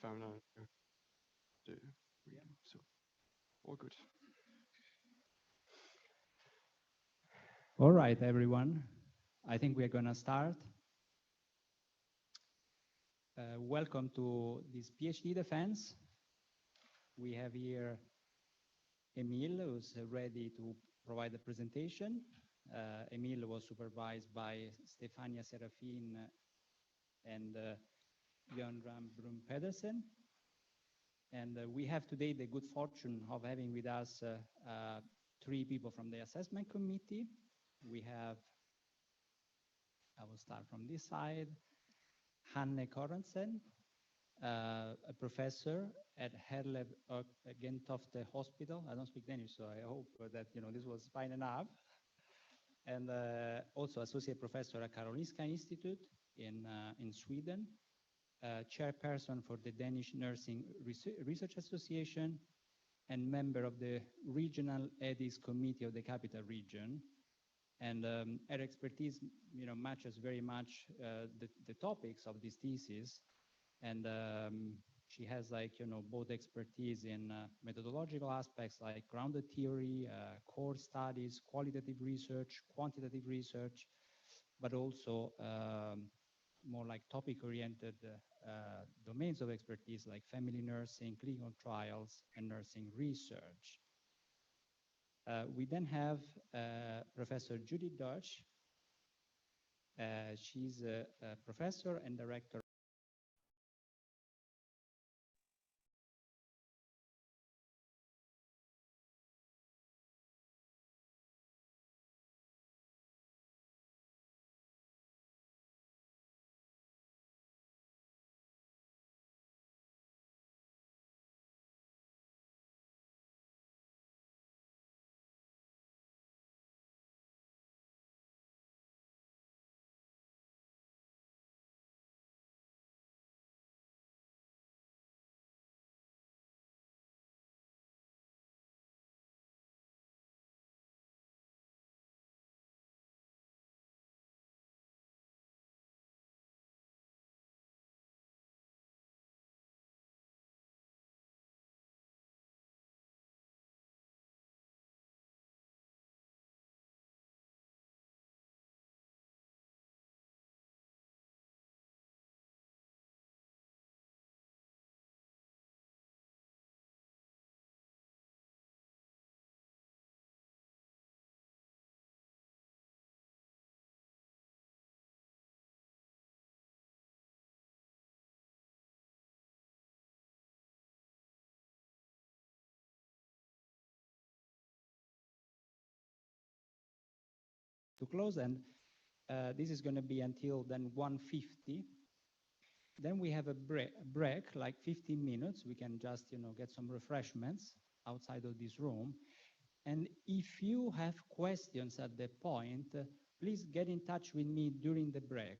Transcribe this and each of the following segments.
found out the reading, so all good. All right, everyone. I think we're going to start. Welcome to this PhD defense. We have here Emil, who's ready to provide the presentation. Emil was supervised by Stefania Serafin and Jan Ram Brum Pedersen. And we have today the good fortune of having with us 3 people from the assessment committee. We have, I will start from this side, Hanne Korensen, a professor at Herlev Gentofte Hospital. I don't speak Danish, so I hope that this was fine enough. And also associate professor at Karolinska Institute in Sweden, chairperson for the Danish Nursing Research Association, and member of the Regional Ethics Committee of the Capital Region. And her expertise, matches very much the topics of this thesis. And she has both expertise in methodological aspects like grounded theory, core studies, qualitative research, quantitative research, but also more like topic-oriented domains of expertise like family nursing, clinical trials, and nursing research. We then have Professor Judy Dodge. She's a professor and director. To close, and this is going to be until then 1:50. Then we have a break, like 15 minutes. We can just, get some refreshments outside of this room. And if you have questions at that point, please get in touch with me during the break,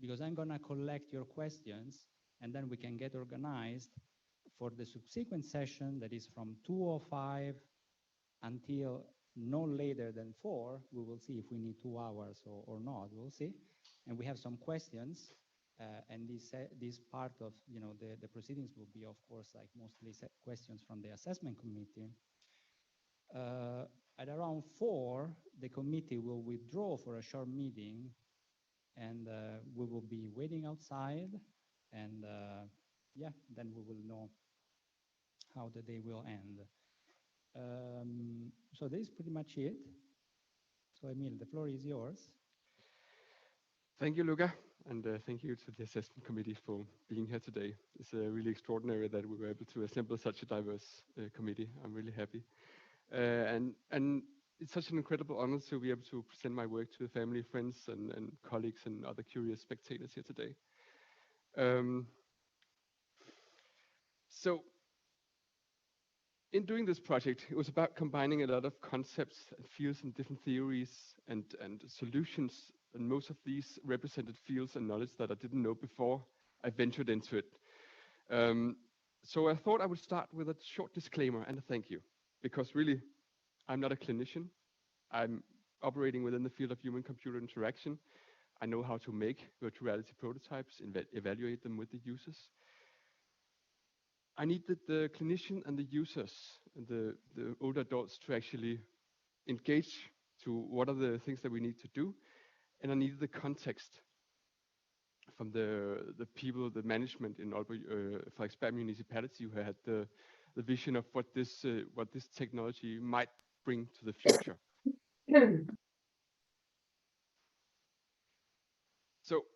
because I'm going to collect your questions, and then we can get organized for the subsequent session that is from 2:05 until no later than 4. We will see if we need 2 hours or not. We'll see. And we have some questions. And this part of the proceedings will be, of course, like mostly questions from the assessment committee. At around 4, the committee will withdraw for a short meeting, and we will be waiting outside. And yeah, then we will know how the day will end. So this is pretty much it. So Emil, the floor is yours. Thank you, Luca, and thank you to the assessment committee for being here today. It's really extraordinary that we were able to assemble such a diverse committee. I'm really happy. And it's such an incredible honor to be able to present my work to family, friends, and colleagues and other curious spectators here today. So in doing this project, it was about combining a lot of concepts and fields and different theories and solutions. And most of these represented fields and knowledge that I didn't know before I ventured into it. So I thought I would start with a short disclaimer and a thank you, because really, I'm not a clinician. I'm operating within the field of human-computer interaction. I know how to make virtual reality prototypes and evaluate them with the users. I needed the clinician and the users, and the older adults to actually engage to what are the things that we need to do. And I needed the context from the people, the management in Frederiksberg municipality who had the vision of what this technology might bring to the future. So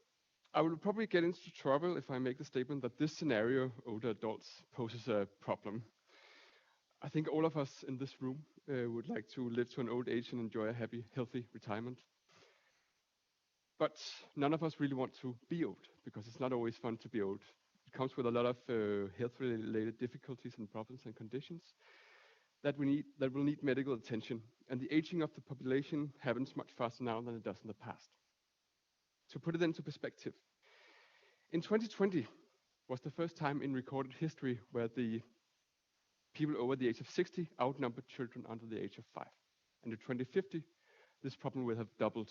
I will probably get into trouble if I make the statement that this scenario, older adults, poses a problem. I think all of us in this room would like to live to an old age and enjoy a happy, healthy retirement. But none of us really want to be old, because it's not always fun to be old. It comes with a lot of health-related difficulties and problems and conditions that will need medical attention. And the aging of the population happens much faster now than it does in the past. To put it into perspective, in 2020 was the first time in recorded history where the people over the age of 60 outnumbered children under the age of 5. And in 2050, this problem will have doubled.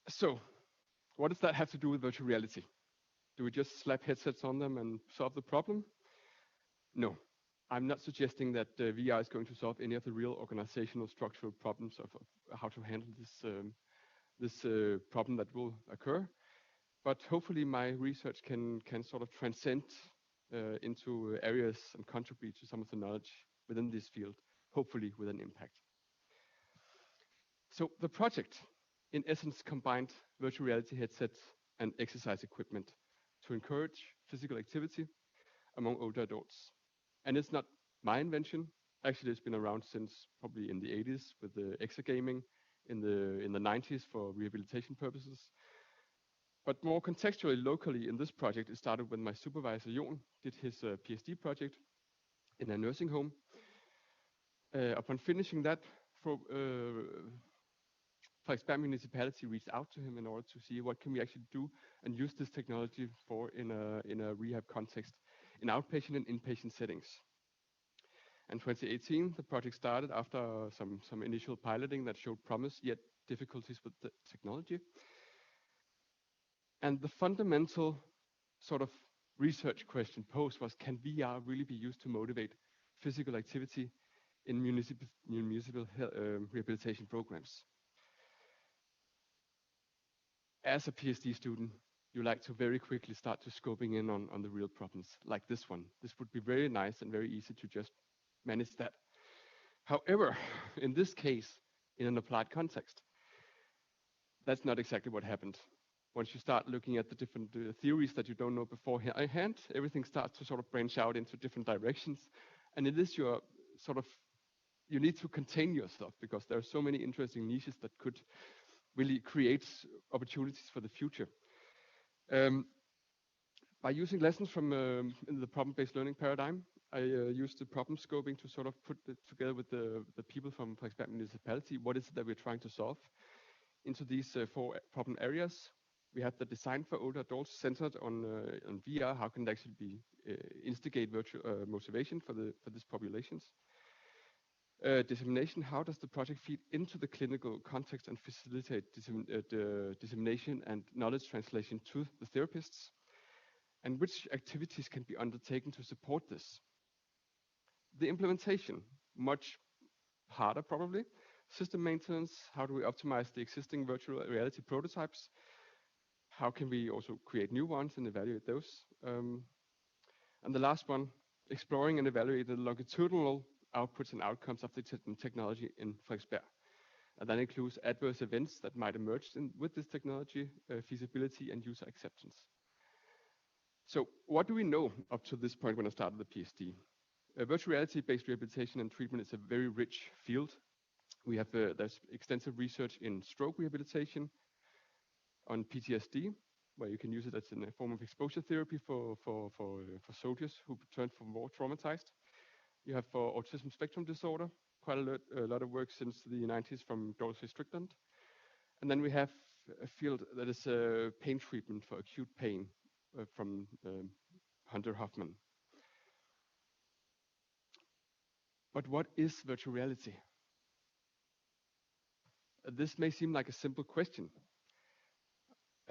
So, what does that have to do with virtual reality? Do we just slap headsets on them and solve the problem? No. I'm not suggesting that VR is going to solve any of the real organizational structural problems of how to handle this problem that will occur. But hopefully my research can sort of transcend into areas and contribute to some of the knowledge within this field, hopefully with an impact. So the project, in essence, combined virtual reality headsets and exercise equipment to encourage physical activity among older adults. And it's not my invention. Actually, it's been around since probably in the 80s with the exergaming, in the 90s for rehabilitation purposes. But more contextually, locally, in this project, it started when my supervisor, Jon, did his PhD project in a nursing home. Upon finishing that, Frederiksberg municipality reached out to him in order to see what can we actually do and use this technology for in a rehab context in outpatient and inpatient settings. In 2018, the project started after some initial piloting that showed promise, yet difficulties with the technology. And the fundamental sort of research question posed was, can VR really be used to motivate physical activity in municipal rehabilitation programs? As a PhD student, you like to very quickly start to scoping in on the real problems, like this one. This would be very nice and very easy to just manage that. However, in this case, in an applied context, that's not exactly what happened. Once you start looking at the different theories that you don't know beforehand, everything starts to sort of branch out into different directions. And it is your sort of, you need to contain yourself because there are so many interesting niches that could really create opportunities for the future. By using lessons from the problem-based learning paradigm, I used the problem scoping to sort of put it together with the people from Frederiksberg municipality. What is it that we're trying to solve into these 4 problem areas? We have the design for older adults centered on VR. How can it actually be instigate virtual motivation for these populations? Dissemination. How does the project feed into the clinical context and facilitate dissemination and knowledge translation to the therapists? And which activities can be undertaken to support this? The implementation, much harder probably. System maintenance, how do we optimize the existing virtual reality prototypes? How can we also create new ones and evaluate those? And the last one, exploring and evaluating the longitudinal outputs and outcomes of the technology in Frederiksberg. And that includes adverse events that might emerge with this technology, feasibility and user acceptance. So what do we know up to this point when I started the PhD? Virtual reality-based rehabilitation and treatment is a very rich field. We have there's extensive research in stroke rehabilitation, on PTSD, where you can use it as a form of exposure therapy for soldiers who returned from war traumatized. You have for autism spectrum disorder, quite a lot of work since the 90s from Dorothy Strickland. And then we have a field that is pain treatment for acute pain from Hunter Hoffman. But what is virtual reality? This may seem like a simple question.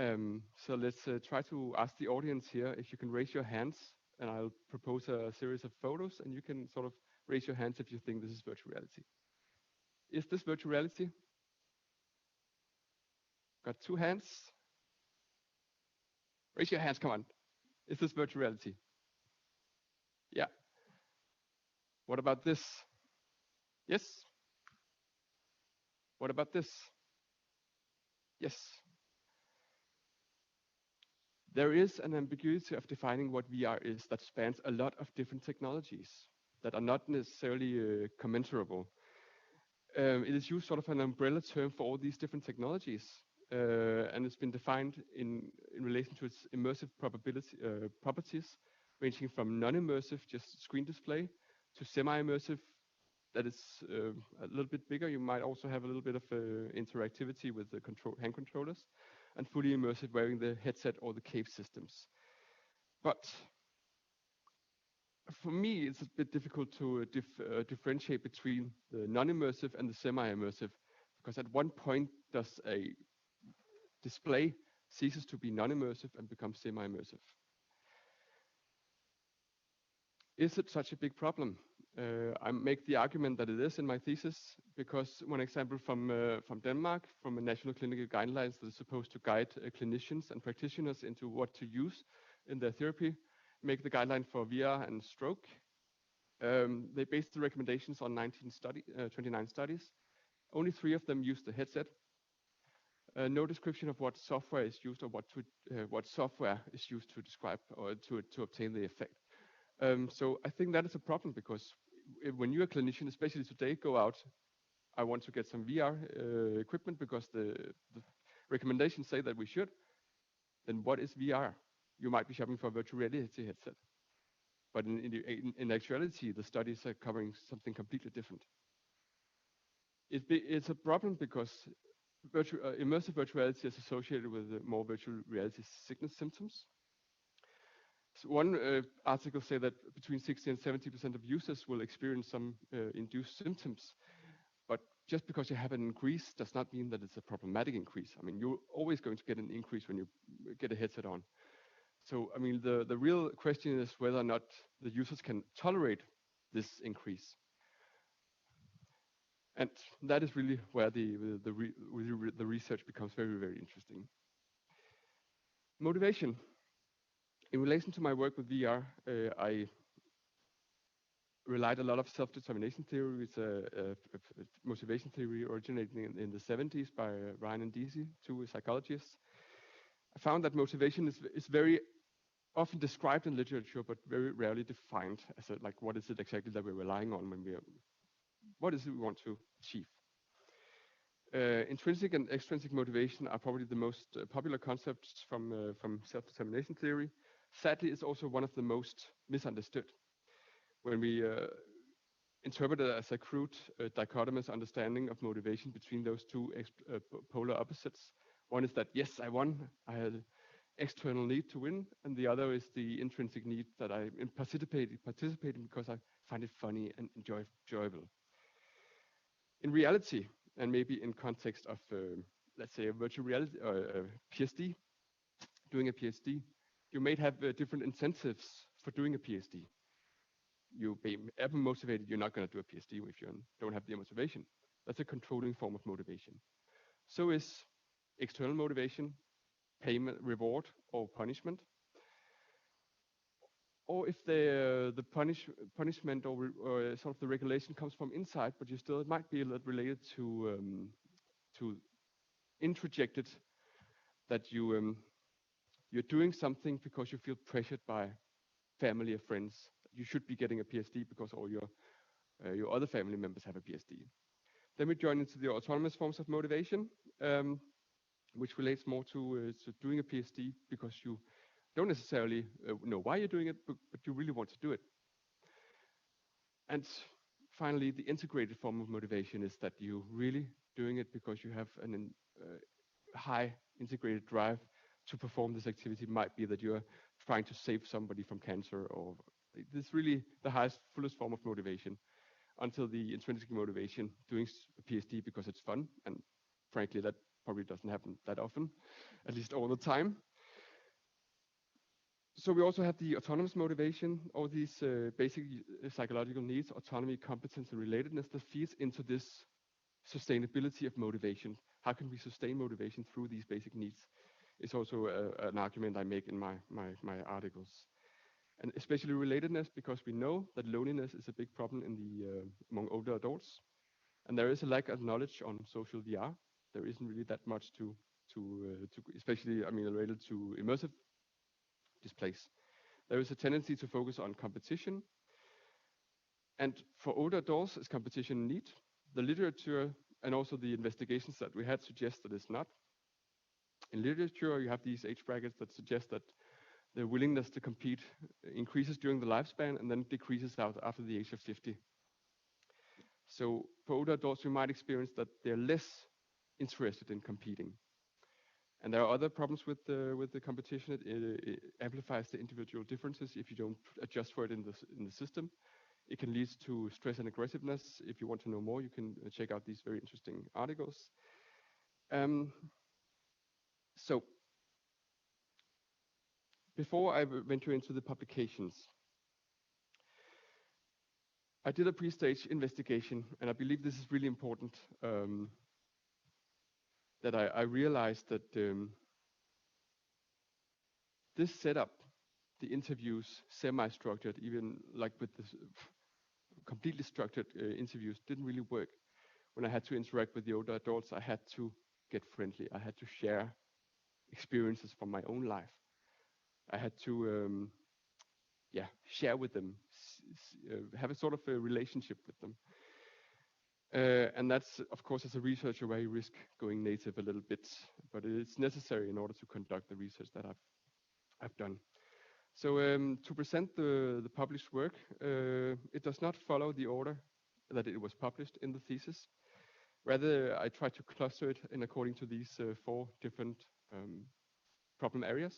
So let's try to ask the audience here if you can raise your hands, and I'll propose a series of photos, and you can sort of raise your hands if you think this is virtual reality. Is this virtual reality? Got 2 hands. Raise your hands, come on. Is this virtual reality? Yeah. What about this? Yes. What about this? Yes. There is an ambiguity of defining what VR is that spans a lot of different technologies that are not necessarily commensurable. It is used sort of an umbrella term for all these different technologies, and it's been defined in relation to its immersive properties, ranging from non-immersive, just screen display, to semi-immersive, that is a little bit bigger. You might also have a little bit of interactivity with the hand controllers, and fully immersive, wearing the headset or the cave systems. But for me, it's a bit difficult to differentiate between the non-immersive and the semi-immersive, because at one point does a display ceases to be non-immersive and becomes semi-immersive. Is it such a big problem? I make the argument that it is in my thesis, because one example from Denmark, from a national clinical guidelines that is supposed to guide clinicians and practitioners into what to use in their therapy, make the guideline for VR and stroke. They based the recommendations on 29 studies. Only 3 of them used the headset. No description of what software is used or what software is used to describe or to obtain the effect. So I think that is a problem, because when you're a clinician, especially today, go out, I want to get some VR equipment because the recommendations say that we should, then what is VR? You might be shopping for a virtual reality headset. But in actuality, the studies are covering something completely different. It's a problem because immersive virtual reality is associated with more virtual reality sickness symptoms. So one article say that between 60 and 70% of users will experience some induced symptoms. But just because you have an increase does not mean that it's a problematic increase. I mean, you're always going to get an increase when you get a headset on. So, I mean, the real question is whether or not the users can tolerate this increase. And that is really where the research becomes very, very interesting. Motivation. In relation to my work with VR, I relied a lot of self-determination theory. It's a motivation theory originating in the 70s by Ryan and Deasy, 2 psychologists. I found that motivation is very often described in literature, but very rarely defined as like what is it exactly that we're relying on when what is it we want to achieve. Intrinsic and extrinsic motivation are probably the most popular concepts from self-determination theory. Sadly, it's also one of the most misunderstood. When we interpret it as a crude dichotomous understanding of motivation between those 2 polar opposites. One is that, yes, I won, I had external need to win, and the other is the intrinsic need that I participating because I find it funny and enjoyable. In reality, and maybe in context of, let's say, a virtual reality or a PhD, doing a PhD, you may have different incentives for doing a PhD. You be ever motivated, you're not going to do a PhD if you don't have the motivation. That's a controlling form of motivation. So is external motivation, payment, reward, or punishment. Or if the punishment or sort of the regulation comes from inside, but it might be a little related to introjected, that you're doing something because you feel pressured by family or friends. You should be getting a PhD because all your other family members have a PhD. Then we join into the autonomous forms of motivation, which relates more to doing a PhD because you don't necessarily know why you're doing it, but you really want to do it. And finally, the integrated form of motivation is that you're really doing it because you have a high integrated drive to perform this activity. It might be that you're trying to save somebody from cancer, or this is really the highest, fullest form of motivation, until the intrinsic motivation, doing a PhD because it's fun, and frankly, that probably doesn't happen that often, at least all the time. So we also have the autonomous motivation, all these basic psychological needs, autonomy, competence, and relatedness that feeds into this sustainability of motivation. How can we sustain motivation through these basic needs? It's also an argument I make in my articles. And especially relatedness, because we know that loneliness is a big problem in among older adults. And there is a lack of knowledge on social VR. There isn't really that much to especially, related to immersive displays. There is a tendency to focus on competition. And for older adults, is competition neat? The literature and also the investigations that we had suggest that it's not. In literature, you have these age brackets that suggest that the willingness to compete increases during the lifespan and then decreases out after the age of 50. So for older adults, we might experience that they're less interested in competing. And there are other problems with the competition. It amplifies the individual differences if you don't adjust for it in the system. It can lead to stress and aggressiveness. If you want to know more, you can check out these very interesting articles. So before I venture into the publications, I did a pre-stage investigation, and I believe this is really important, that I realized that this setup, the interviews, semi-structured, even like with this completely structured interviews, didn't really work. When I had to interact with the older adults, I had to get friendly. I had to share experiences from my own life. I had to share with them, have a sort of a relationship with them. And that's, of course, as a researcher, where you risk going native a little bit, but it's necessary in order to conduct the research that I've done. So to present the published work, it does not follow the order that it was published in the thesis. Rather, I try to cluster it in according to these 4 different problem areas.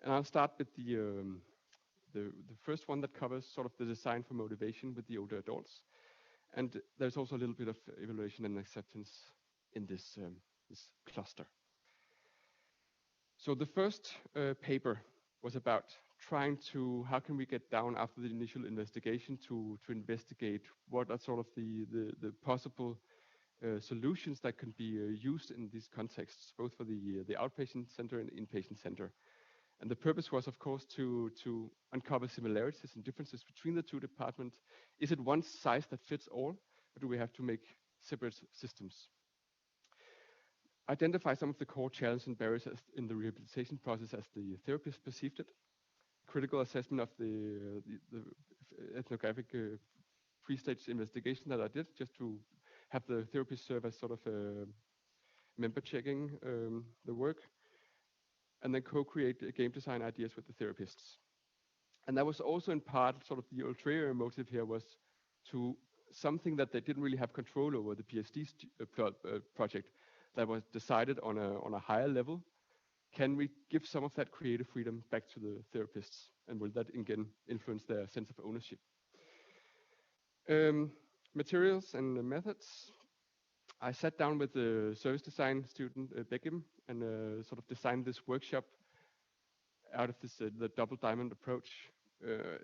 And I'll start with the first one that covers sort of the design for motivation with the older adults. And there's also a little bit of evaluation and acceptance in this cluster. So the first paper was about trying to, how can we get down after the initial investigation to investigate what are sort of the possible solutions that can be used in these contexts, both for the outpatient center and inpatient center. And the purpose was, of course, to uncover similarities and differences between the 2 departments. Is it one size that fits all, or do we have to make separate systems? Identify some of the core challenges and barriers in the rehabilitation process as the therapist perceived it. Critical assessment of the ethnographic pre-stage investigation that I did, just to have the therapist serve as sort of a member checking the work. And then co-create game design ideas with the therapists. And that was also in part sort of the ulterior motive here was to something that they didn't really have control over, the PhD project that was decided on a higher level. Can we give some of that creative freedom back to the therapists? And will that again influence their sense of ownership? Materials and methods. I sat down with the service design student, Beckham, and sort of designed this workshop out of this the double diamond approach.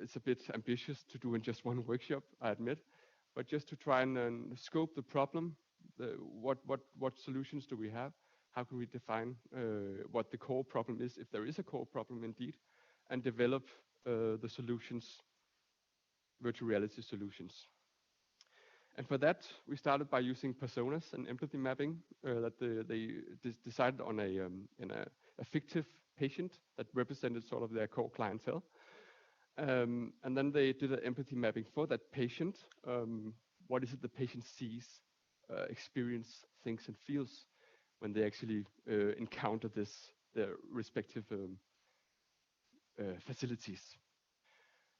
It's a bit ambitious to do in just one workshop, I admit, but just to try and scope the problem, what solutions do we have? How can we define what the core problem is, if there is a core problem indeed, and develop the solutions, virtual reality solutions. And for that, we started by using personas and empathy mapping that they decided on a fictive patient that represented sort of their core clientele. And then they did an empathy mapping for that patient. What is it the patient sees, experience, thinks, and feels when they actually encounter their respective facilities.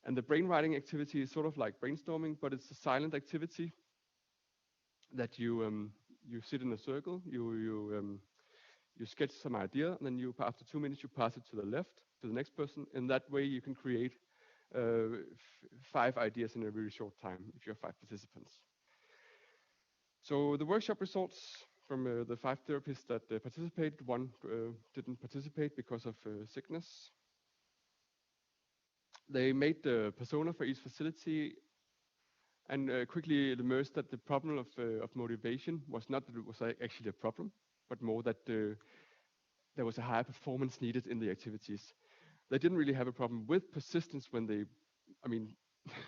And the brainwriting activity is sort of like brainstorming, but it's a silent activity that you sit in a circle, you sketch some idea, and then after 2 minutes you pass it to the left to the next person. In that way you can create 5 ideas in a very short time if you have 5 participants. So the workshop results From the 5 therapists that participated, one didn't participate because of sickness. They made the persona for each facility and quickly emerged that the problem of motivation was not that it was actually a problem, but more that there was a higher performance needed in the activities. They didn't really have a problem with persistence when they, I mean,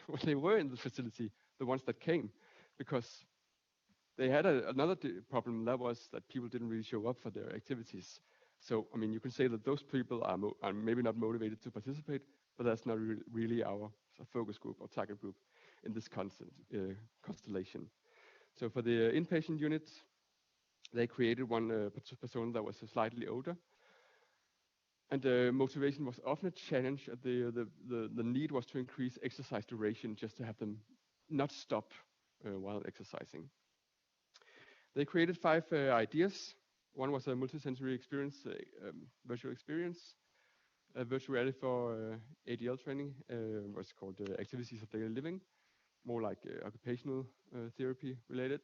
when they were in the facility, the ones that came, because they had another problem, that was that people didn't really show up for their activities. So, I mean, you can say that those people are maybe not motivated to participate, but that's not really our focus group or target group in this constellation. So for the inpatient unit, they created one persona that was slightly older. And the motivation was often a challenge. The need was to increase exercise duration just to have them not stop while exercising. They created 5 ideas. One was a multisensory experience, virtual experience. Virtual reality for ADL training was called activities of daily living, more like occupational therapy related.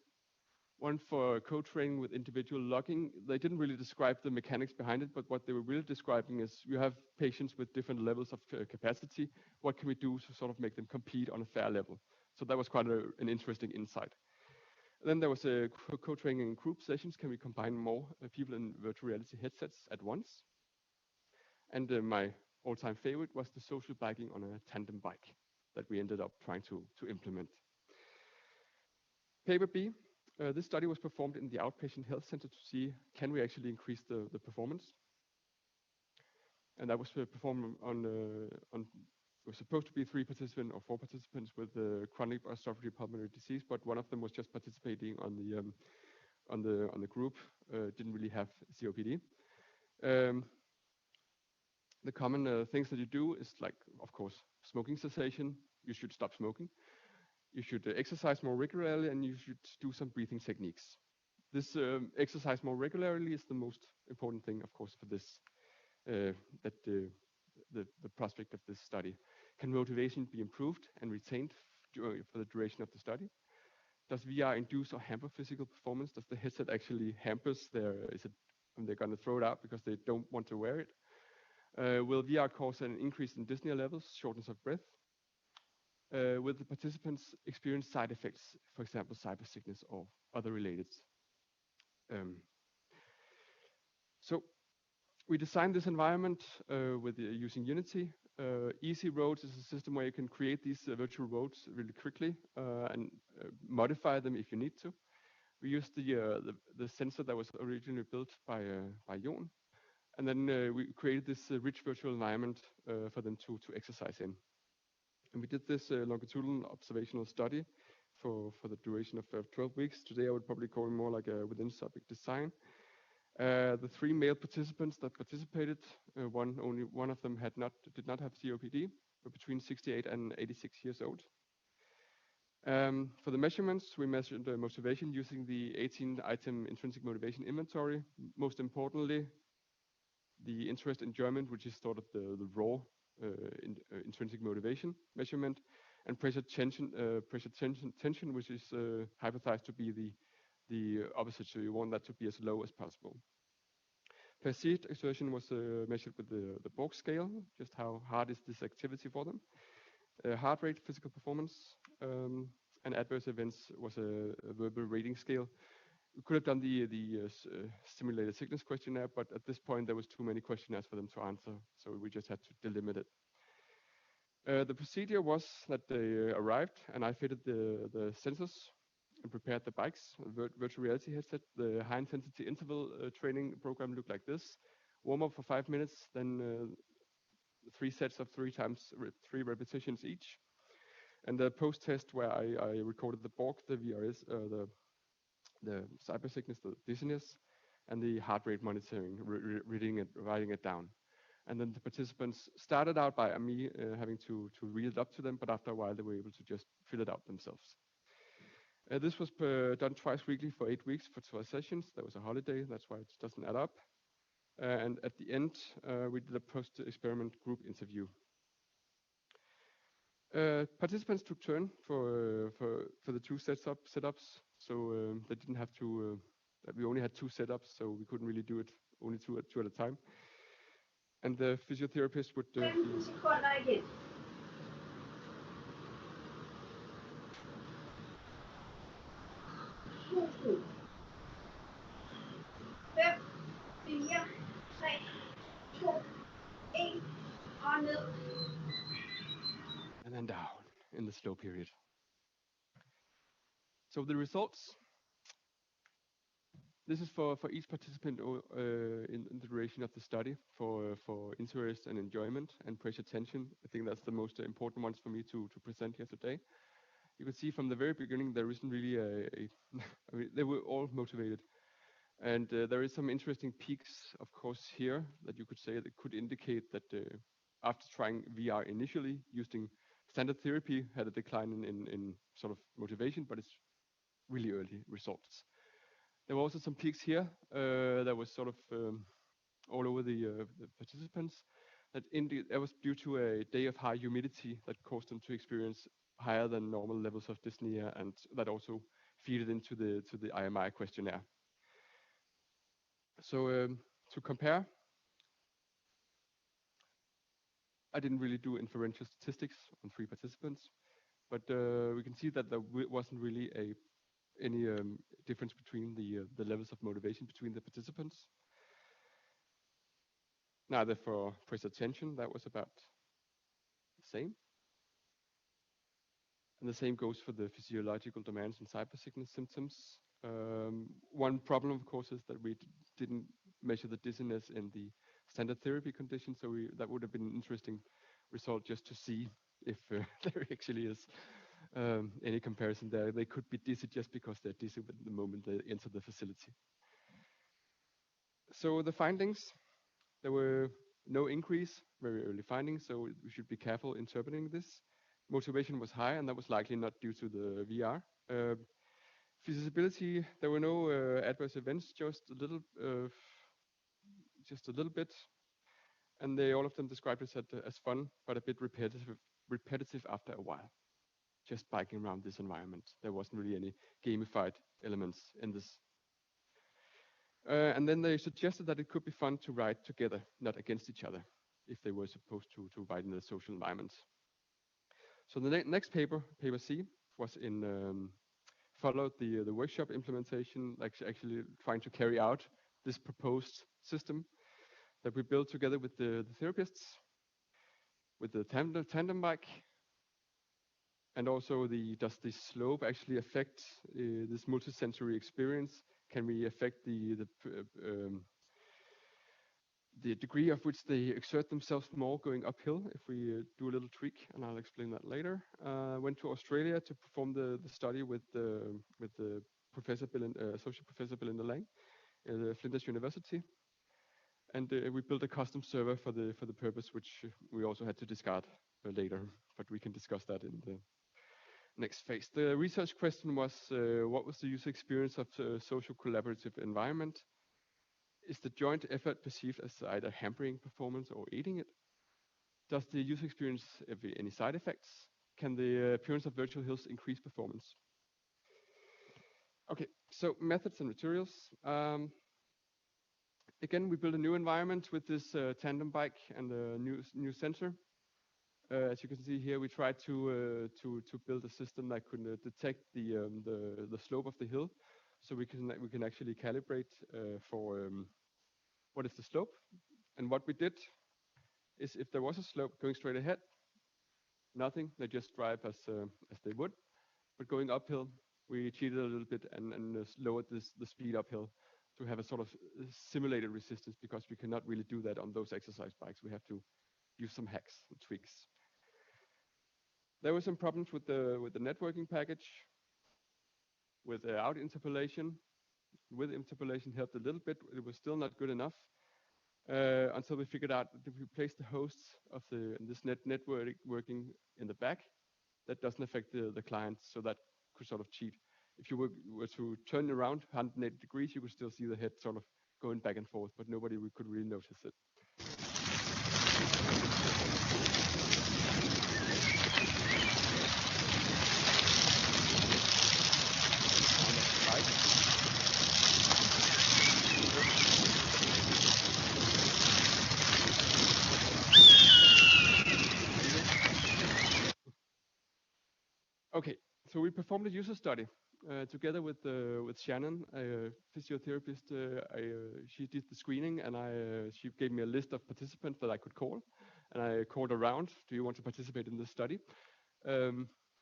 One for co-training with individual logging. They didn't really describe the mechanics behind it, but what they were really describing is you have patients with different levels of capacity. What can we do to sort of make them compete on a fair level? So that was quite an interesting insight. Then there was a co-training in group sessions. Can we combine more people in virtual reality headsets at once? And my all-time favorite was the social biking on a tandem bike that we ended up trying to implement. Paper B, this study was performed in the outpatient health center to see, can we actually increase the performance? And that was performed on it was supposed to be 3 participants or 4 participants with chronic obstructive pulmonary disease, but one of them was just participating on the group, didn't really have COPD. The common things that you do is like, of course, smoking cessation. You should stop smoking. You should exercise more regularly, and you should do some breathing techniques. This exercise more regularly is the most important thing, of course, for this the prospect of this study. Can motivation be improved and retained for the duration of the study? Does VR induce or hamper physical performance? Does the headset actually hampers their? They're going to throw it out because they don't want to wear it? Will VR cause an increase in dyspnea levels, shortness of breath? Will the participants experience side effects, for example, cyber sickness or other related? So we designed this environment with using Unity. Easy Roads is a system where you can create these virtual roads really quickly and modify them if you need to. We used the sensor that was originally built by Jon. And then we created this rich virtual environment for them to exercise in. And we did this longitudinal observational study for the duration of 12 weeks. Today I would probably call it more like a within subject design. The 3 male participants that participated, only one of them did not have COPD, were between 68 and 86 years old. For the measurements, we measured the motivation using the 18-item intrinsic motivation inventory. Most importantly, the interest enjoyment, which is sort of the raw intrinsic motivation measurement, and pressure tension, which is hypothesized to be the opposite. So you want that to be as low as possible. Perceived exertion was measured with the Borg scale, just how hard is this activity for them. Heart rate, physical performance, and adverse events was a verbal rating scale. We could have done the simulated sickness questionnaire, but at this point there was too many questionnaires for them to answer, so we just had to delimit it. The procedure was that they arrived, and I fitted the sensors and prepared the bikes, virtual reality headset. The high intensity interval training program looked like this. Warm up for 5 minutes, then 3 sets of 3 times 3 repetitions each. And the post test where I recorded the Borg, the VRS, the cyber sickness, the dizziness, and the heart rate monitoring, writing it down. And then the participants started out by me having to read it up to them, but after a while they were able to just fill it out themselves. This was done twice weekly for 8 weeks for 12 sessions. There was a holiday, that's why it doesn't add up. And at the end, we did a post-experiment group interview. Participants took turn for the 2 setups, so they didn't have to that we only had 2 setups, so we couldn't really do it only two at a time. And the physiotherapist would and then down in the slow period. So the results, this is for each participant in the duration of the study for interest and enjoyment and pressure tension. I think that's the most important ones for me to present here today. You can see from the very beginning there isn't really I mean, they were all motivated. And there is some interesting peaks, of course, here that you could say that could indicate that after trying VR initially, using standard therapy had a decline in sort of motivation, but it's really early results. There were also some peaks here that was sort of all over the participants. That was due to a day of high humidity that caused them to experience higher than normal levels of dyspnea, and that also feeded into the IMI questionnaire. So to compare, I didn't really do inferential statistics on 3 participants, but we can see that there wasn't really any difference between the levels of motivation between the participants. Neither for pressure tension, that was about the same. And the same goes for the physiological demands and cybersickness symptoms. One problem, of course, is that we didn't measure the dizziness in the standard therapy condition, so that would have been an interesting result just to see if there actually is any comparison there. They could be dizzy just because they're dizzy at the moment they enter the facility. So the findings, there were no increase, very early findings, so we should be careful interpreting this. Motivation was high, and that was likely not due to the VR. Feasibility, there were no adverse events, just a little bit, and all of them described it as fun, but a bit repetitive after a while. Just biking around this environment. There wasn't really any gamified elements in this. And then they suggested that it could be fun to ride together, not against each other, if they were supposed to ride in the social environment. So the next paper, paper C, was followed the workshop implementation, like actually trying to carry out this proposed system that we built together with the therapists, with the tandem bike, and also does the slope actually affect this multisensory experience? Can we affect the degree of which they exert themselves more going uphill if we do a little tweak? And I'll explain that later. Went to Australia to perform the study with the Associate Professor Belinda Lang at the Flinders University. And we built a custom server for the purpose, which we also had to discard later, but we can discuss that in the next phase. The research question was, what was the user experience of the social collaborative environment? Is the joint effort perceived as either hampering performance or aiding it? Does the user experience have any side effects? Can the appearance of virtual hills increase performance? Okay, so methods and materials. Again, we built a new environment with this tandem bike and a new sensor. As you can see here, we tried to build a system that could detect the slope of the hill, so we can actually calibrate for what is the slope. And what we did is, if there was a slope going straight ahead, nothing. They just drive as they would. But going uphill, we cheated a little bit and lowered the speed uphill to have a sort of simulated resistance, because we cannot really do that on those exercise bikes. We have to use some hacks and tweaks. There were some problems with the networking package, without interpolation. With interpolation helped a little bit. It was still not good enough until we figured out that if we place the hosts of this networking in the back, that doesn't affect the client, so that could sort of cheat. If you were to turn around 180 degrees, you could still see the head sort of going back and forth, but nobody could really notice it. Okay, so we performed a user study together with Shannon, a physiotherapist. She did the screening, and she gave me a list of participants that I could call, and I called around. Do you want to participate in this study?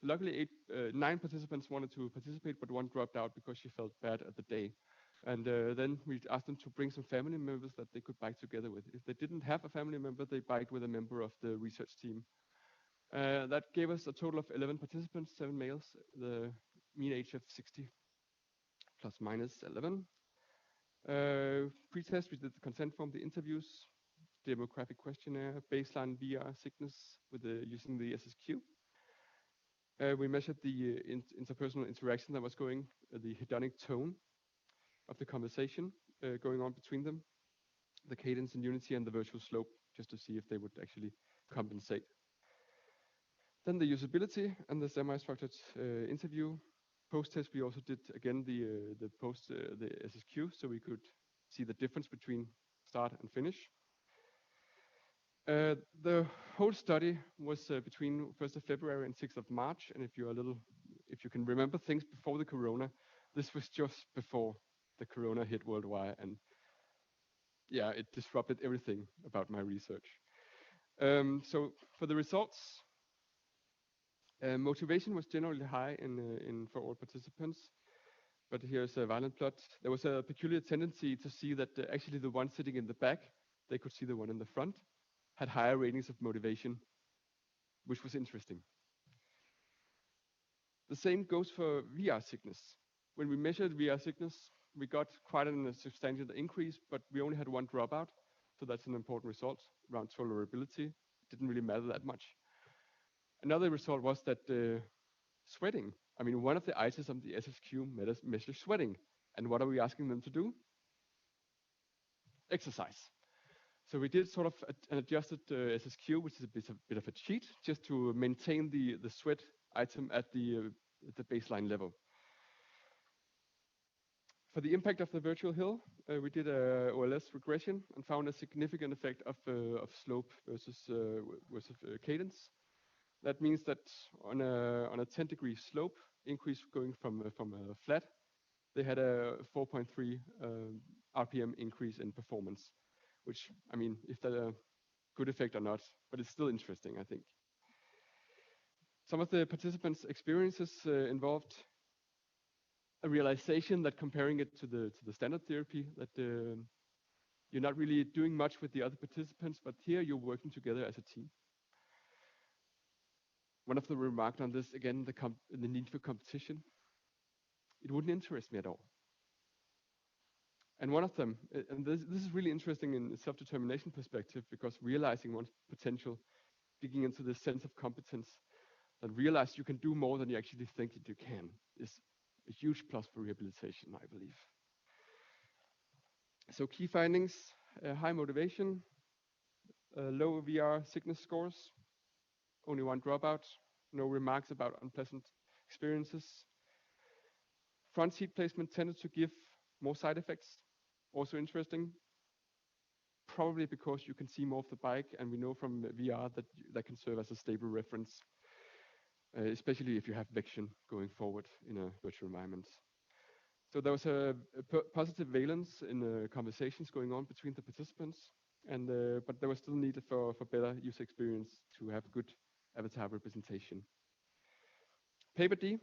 Luckily, 9 participants wanted to participate, but one dropped out because she felt bad at the day. And then we asked them to bring some family members that they could bike together with. If they didn't have a family member, they biked with a member of the research team. That gave us a total of 11 participants, 7 males, the mean age of 60 plus minus 11. Pre-test, we did the consent form, the interviews, demographic questionnaire, baseline VR sickness with using the SSQ. We measured the interpersonal interaction that was going, the hedonic tone of the conversation going on between them, the cadence and unity, and the virtual slope, just to see if they would actually compensate. Then the usability and the semi-structured interview. Post-test, we also did again the SSQ, so we could see the difference between start and finish. The whole study was between 1st of February and 6th of March, and if you can remember things before the corona, this was just before the corona hit worldwide, and yeah, it disrupted everything about my research. So for the results, motivation was generally high for all participants, but here's a violent plot. There was a peculiar tendency to see that actually the one sitting in the back, they could see the one in the front, had higher ratings of motivation, which was interesting. The same goes for VR sickness. When we measured VR sickness, we got quite a substantial increase, but we only had 1 dropout, so that's an important result around tolerability. It didn't really matter that much. Another result was that sweating. I mean, one of the items on the SSQ measures sweating. And what are we asking them to do? Exercise. So we did sort of an adjusted SSQ, which is a bit of a cheat, just to maintain the sweat item at the baseline level. For the impact of the virtual hill, we did a OLS regression and found a significant effect of slope versus cadence. That means that on a 10-degree slope increase going from a flat, they had a 4.3 RPM increase in performance, which, I mean, if that's a good effect or not, but it's still interesting, I think. Some of the participants' experiences involved a realization that comparing it to the standard therapy, that you're not really doing much with the other participants, but here you're working together as a team. One of them remarked on this, again, the need for competition. It wouldn't interest me at all. And one of them, and this is really interesting in self-determination perspective, because realizing one's potential, digging into the sense of competence, and realize you can do more than you actually think that you can, is a huge plus for rehabilitation, I believe. So key findings, high motivation, low VR sickness scores, only 1 dropout, no remarks about unpleasant experiences. Front seat placement tended to give more side effects, also interesting. Probably because you can see more of the bike, and we know from VR that can serve as a stable reference, especially if you have vection going forward in a virtual environment. So there was a positive valence in conversations going on between the participants, and but there was still need for better user experience to have good avatar representation. Paper D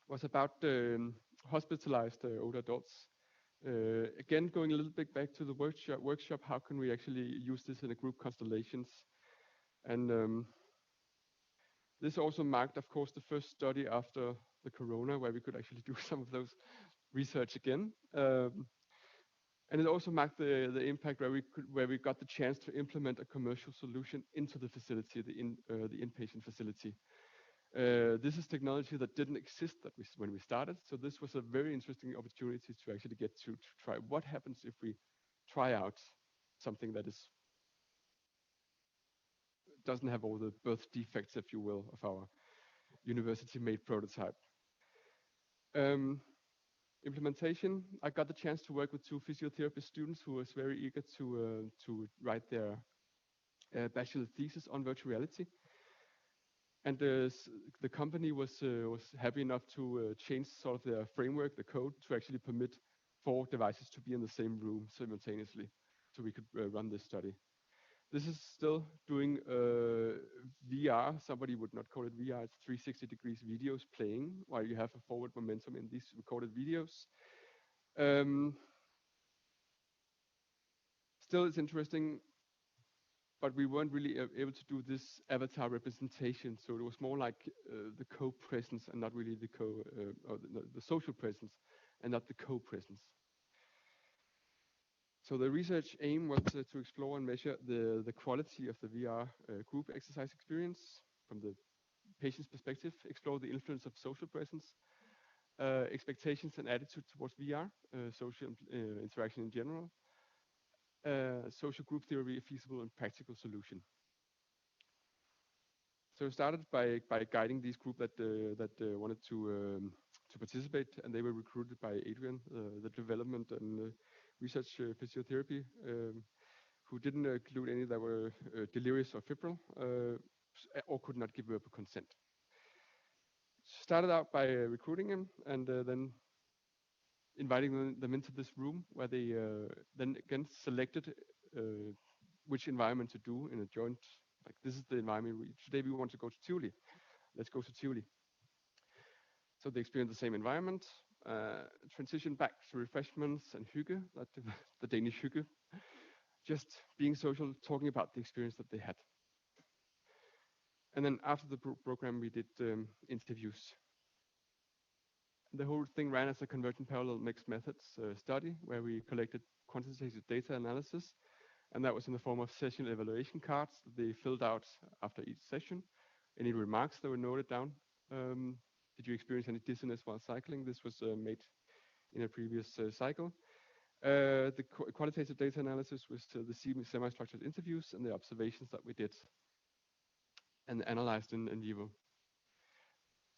was about hospitalized older adults. Again, going a little bit back to the workshop, how can we actually use this in a group constellations? And this also marked, of course, the first study after the corona, where we could actually do some of those research again. And it also marked the impact where we got the chance to implement a commercial solution into the facility, the inpatient facility. This is technology that didn't exist when we started, so this was a very interesting opportunity to actually get to try what happens if we try out something that doesn't have all the birth defects, if you will, of our university-made prototype. Implementation, I got the chance to work with 2 physiotherapy students who was very eager to write their bachelor thesis on virtual reality. And the company was happy enough to change sort of their framework, the code, to actually permit 4 devices to be in the same room simultaneously, so we could run this study. This is still doing VR. Somebody would not call it VR. It's 360 degrees videos playing while you have a forward momentum in these recorded videos. Still, it's interesting, but we weren't really able to do this avatar representation. So it was more like the co-presence and not really the or the social presence and not the co-presence. So the research aim was to explore and measure the quality of the VR group exercise experience from the patient's perspective, explore the influence of social presence, expectations and attitude towards VR, social interaction in general, social group theory, a feasible and practical solution. So we started by guiding this group that wanted to participate, and they were recruited by Adrian, the development and research physiotherapy, who didn't include any that were delirious or febrile or could not give verbal consent. Started out by recruiting him and then inviting them into this room where they then again selected which environment to do in a joint. Like, this is the environment. Today we want to go to Tivoli. Let's go to Tivoli. So they experience the same environment, transition back to refreshments and hygge, the Danish hygge, just being social, talking about the experience that they had. And then after the program, we did interviews. The whole thing ran as a convergent parallel mixed methods study where we collected quantitative data analysis, and that was in the form of session evaluation cards that they filled out after each session. Any remarks that were noted down. Did you experience any dizziness while cycling? This was made in a previous cycle. The qualitative data analysis was the semi-structured interviews and the observations that we did and analyzed in vivo.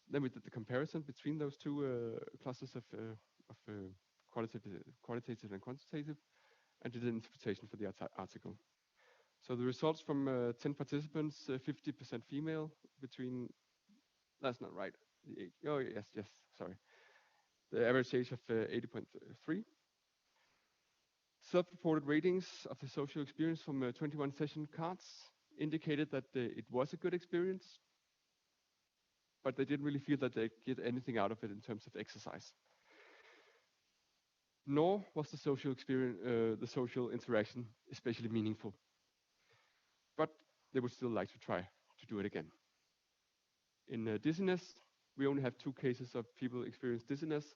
Then we did the comparison between those two clusters of qualitative and quantitative, and did an interpretation for the article. So the results from 10 participants, 50% female, between, that's not right, the age, oh yes, sorry. The average age of 80.3. Self-reported ratings of the social experience from 21 session cards indicated that it was a good experience, but they didn't really feel that they get anything out of it in terms of exercise. Nor was the social experience, the social interaction, especially meaningful. But they would still like to try to do it again. In dizziness, we only have 2 cases of people experience dizziness.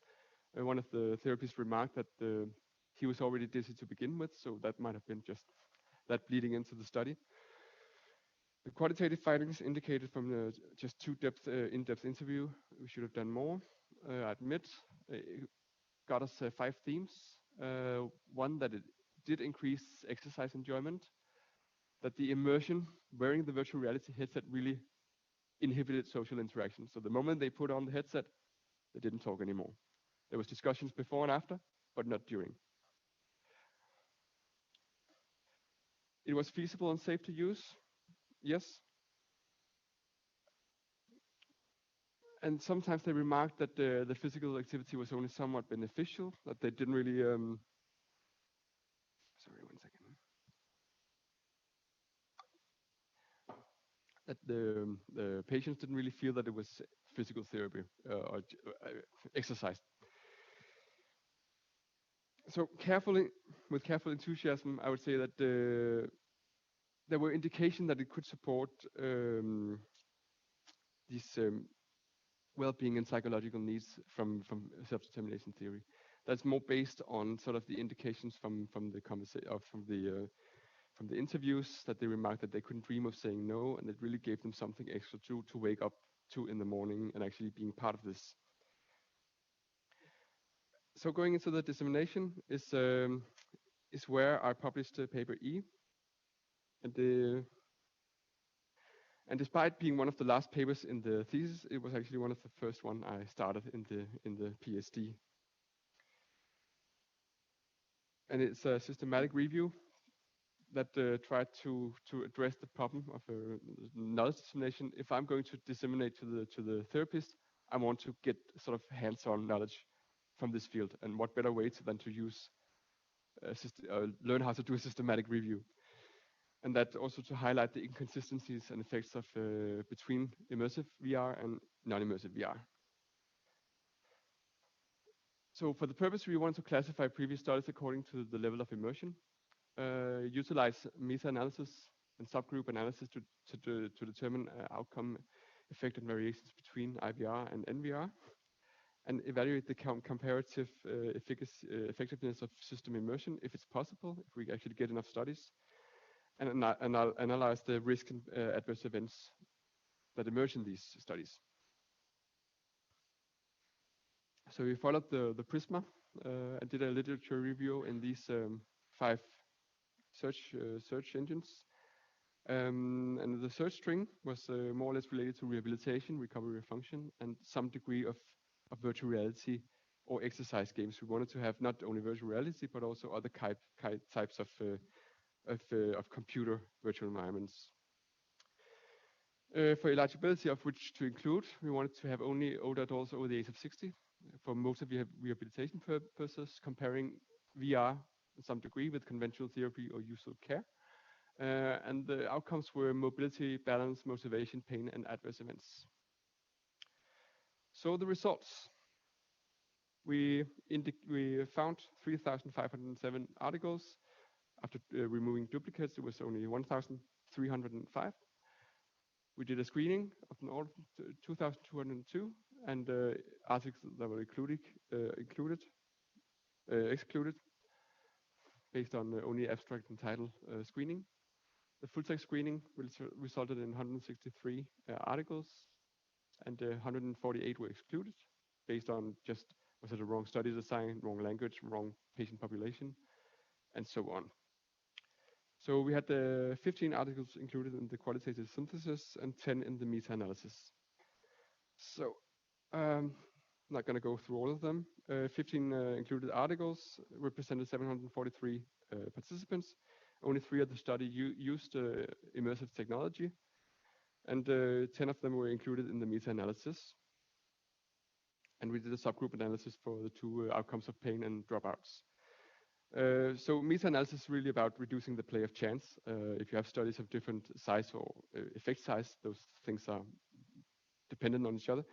One of the therapists remarked that he was already dizzy to begin with, so that might have been just that bleeding into the study. The qualitative findings indicated from just 2 in-depth interview. We should have done more, I admit. It got us 5 themes. One, that it did increase exercise enjoyment, that the immersion, wearing the virtual reality headset, really inhibited social interaction. So the moment they put on the headset, they didn't talk anymore. There was discussions before and after, but not during. It was feasible and safe to use, yes. And sometimes they remarked that the physical activity was only somewhat beneficial, that they didn't really, sorry, one second. That the patients didn't really feel that it was physical therapy or exercise. So with careful enthusiasm, I would say that there were indications that it could support these well-being and psychological needs from self-determination theory. That's more based on sort of the indications from the interviews, that they remarked that they couldn't dream of saying no, and it really gave them something extra to wake up to in the morning and actually being part of this. So going into the dissemination is where I published paper E, and despite being one of the last papers in the thesis, it was actually one of the first one I started in the PhD. And it's a systematic review that tried to address the problem of knowledge dissemination. If I'm going to disseminate to the therapist, I want to get sort of hands-on knowledge from this field, and what better way than to use learn how to do a systematic review, and that also to highlight the inconsistencies and effects of between immersive VR and non-immersive VR. So for the purpose, we want to classify previous studies according to the level of immersion, utilize meta-analysis and subgroup analysis to determine outcome, effect, and variations between IVR and NVR, and evaluate the comparative effectiveness of system immersion, if it's possible, if we actually get enough studies, and analyze the risk and adverse events that emerge in these studies. So we followed the Prisma and did a literature review in these 5 search engines. And the search string was more or less related to rehabilitation, recovery of function, and some degree of virtual reality or exercise games. We wanted to have not only virtual reality, but also other types of computer virtual environments. For eligibility of which to include, we wanted to have only older adults over the age of 60 for most of the rehabilitation purposes, comparing VR in some degree with conventional therapy or usual care. And the outcomes were mobility, balance, motivation, pain, and adverse events. So the results. We found 3,507 articles. After removing duplicates, it was only 1,305. We did a screening of 2,202, and articles that were excluded based on only abstract and title screening. The full text screening resulted in 163 articles, and 148 were excluded based on just, was it a wrong study design, wrong language, wrong patient population, and so on. So we had 15 articles included in the qualitative synthesis and 10 in the meta-analysis. So I'm not going to go through all of them. 15 included articles represented 743 participants. Only 3 of the study used immersive technology, and 10 of them were included in the meta-analysis. And we did a subgroup analysis for the 2 outcomes of pain and dropouts. So meta-analysis is really about reducing the play of chance. If you have studies of different size or effect size, those things are dependent on each other.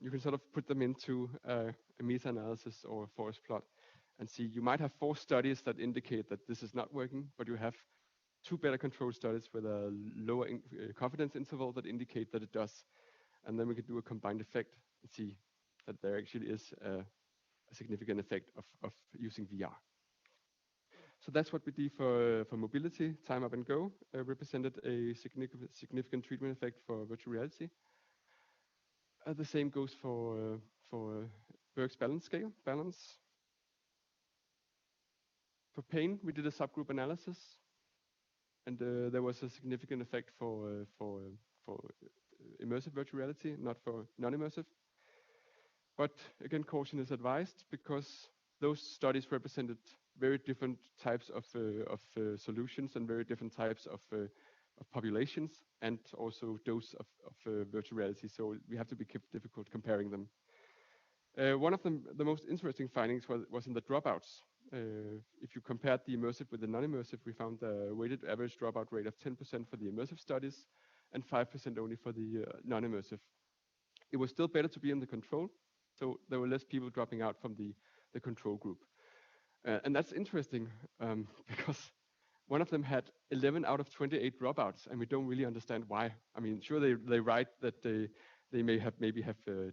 You can sort of put them into a meta-analysis or a forest plot and see, you might have 4 studies that indicate that this is not working, but you have 2 better controlled studies with a lower confidence interval that indicate that it does. And then we could do a combined effect and see that there actually is a significant effect of using VR. So that's what we did for mobility. Time up and go represented a significant treatment effect for virtual reality. The same goes for Berg's balance scale, balance. For pain, we did a subgroup analysis, and there was a significant effect for immersive virtual reality, not for non-immersive. But again, caution is advised, because those studies represented very different types of solutions and very different types of populations, and also dose of virtual reality. So we have to be difficult comparing them. One of them, the most interesting findings was in the dropouts. If you compared the immersive with the non-immersive, we found a weighted average dropout rate of 10% for the immersive studies and 5% only for the non-immersive. It was still better to be in the control, so there were less people dropping out from the control group. And that's interesting because one of them had 11 out of 28 dropouts, and we don't really understand why. I mean, sure, they write that they may have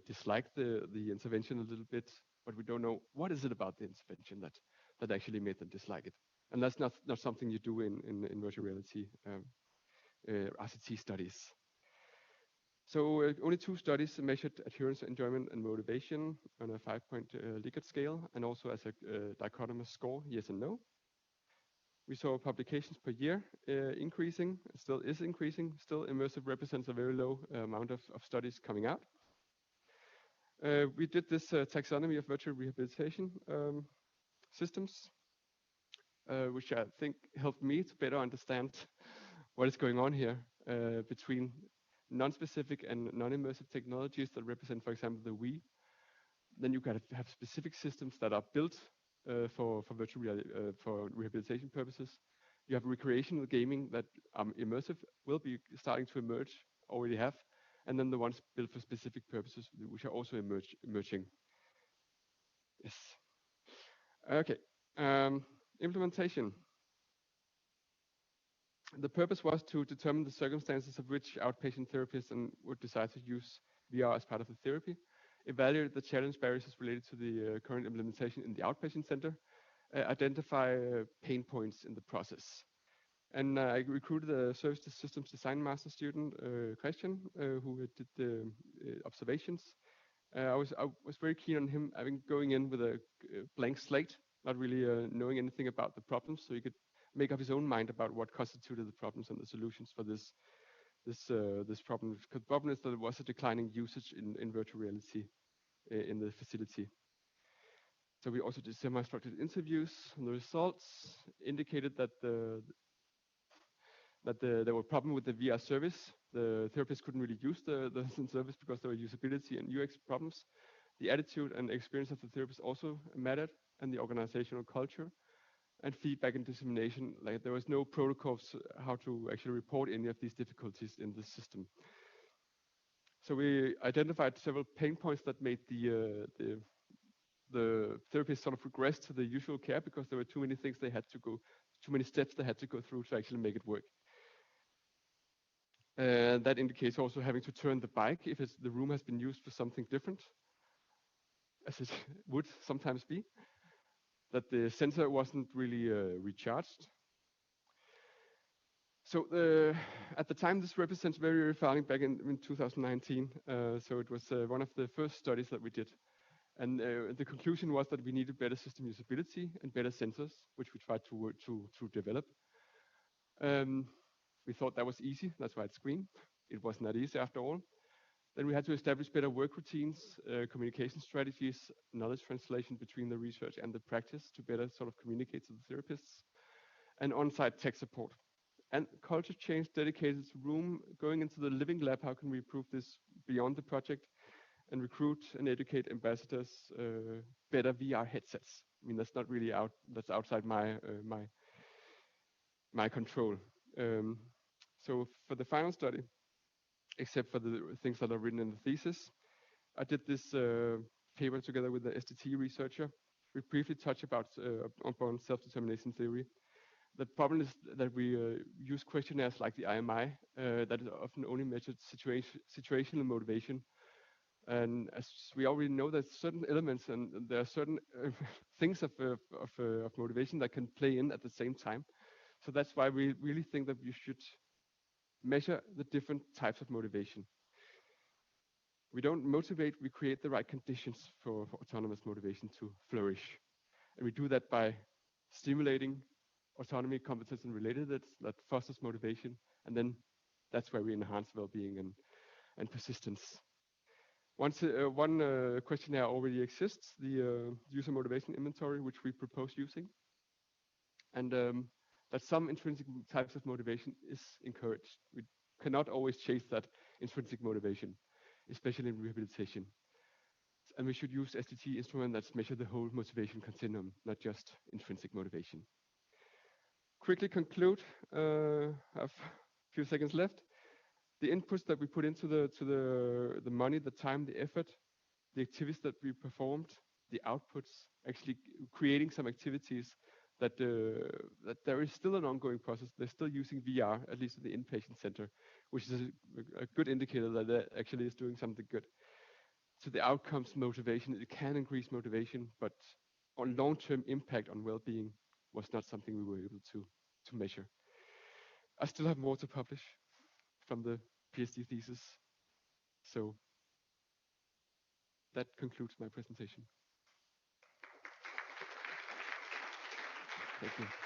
disliked the intervention a little bit, but we don't know what is it about the intervention that actually made them dislike it. And that's not something you do in virtual reality RCT studies. So only 2 studies measured adherence, enjoyment, and motivation on a 5-point Likert scale, and also as a dichotomous score, yes and no. We saw publications per year increasing, it still is increasing. Still, immersive represents a very low amount of studies coming out. We did this taxonomy of virtual rehabilitation systems. which I think helped me to better understand what is going on here between non-specific and non-immersive technologies that represent, for example, the we. Then you gotta have specific systems that are built for for rehabilitation purposes. You have recreational gaming that immersive will be starting to emerge, already have, and then the ones built for specific purposes, which are also emerging. Yes. Okay. Implementation. The purpose was to determine the circumstances of which outpatient therapists would decide to use VR as part of the therapy, evaluate the challenge barriers related to the current implementation in the outpatient center, identify pain points in the process. And I recruited a service systems design master student, Christian, who did the observations. I was very keen on him going in with a blank slate, not really knowing anything about the problems, so he could make up his own mind about what constituted the problems and the solutions for this problem. Because the problem is that there was a declining usage in virtual reality in the facility. So we also did semi-structured interviews, and the results indicated that there were problems with the VR service. The therapists couldn't really use the service because there were usability and UX problems. The attitude and experience of the therapist also mattered, and the organizational culture, and feedback and dissemination. Like there was no protocols how to actually report any of these difficulties in the system. So we identified several pain points that made the therapist sort of regress to the usual care because there were too many things they had to go, too many steps they had to go through to actually make it work. That indicates also having to turn the bike if the room has been used for something different, as it would sometimes be. That the sensor wasn't really recharged. So at the time, this represents very early back in 2019. So it was one of the first studies that we did. And the conclusion was that we needed better system usability and better sensors, which we tried to develop. We thought that was easy. That's why it's green. It was not easy after all. Then we had to establish better work routines, communication strategies, knowledge translation between the research and the practice to better sort of communicate to the therapists, and on-site tech support. And culture change dedicated room, going into the living lab, how can we improve this beyond the project, and recruit and educate ambassadors, better VR headsets. I mean, that's not really that's outside my control. So for the final study, except for the things that are written in the thesis, I did this paper together with the SDT researcher. We briefly touched upon self-determination theory. The problem is that we use questionnaires like the IMI that is often only measured situational motivation. And as we already know, there's certain elements and there are certain things of motivation that can play in at the same time. So that's why we really think that you should measure the different types of motivation. We don't motivate, we create the right conditions for autonomous motivation to flourish. And we do that by stimulating autonomy, competence, and relatedness that fosters motivation. And then that's where we enhance well-being and persistence. One questionnaire already exists, the user motivation inventory, which we propose using. And that some intrinsic types of motivation is encouraged. We cannot always chase that intrinsic motivation, especially in rehabilitation. And we should use SDT instrument that measure the whole motivation continuum, not just intrinsic motivation. Quickly conclude, I have a few seconds left. The inputs that we put into the money, the time, the effort, the activities that we performed, the outputs, actually creating some activities that there is still an ongoing process. They're still using VR, at least in the inpatient center, which is a good indicator that that actually is doing something good. So the outcomes motivation, it can increase motivation, but on long-term impact on well-being was not something we were able to measure. I still have more to publish from the PhD thesis. So that concludes my presentation. Thank you.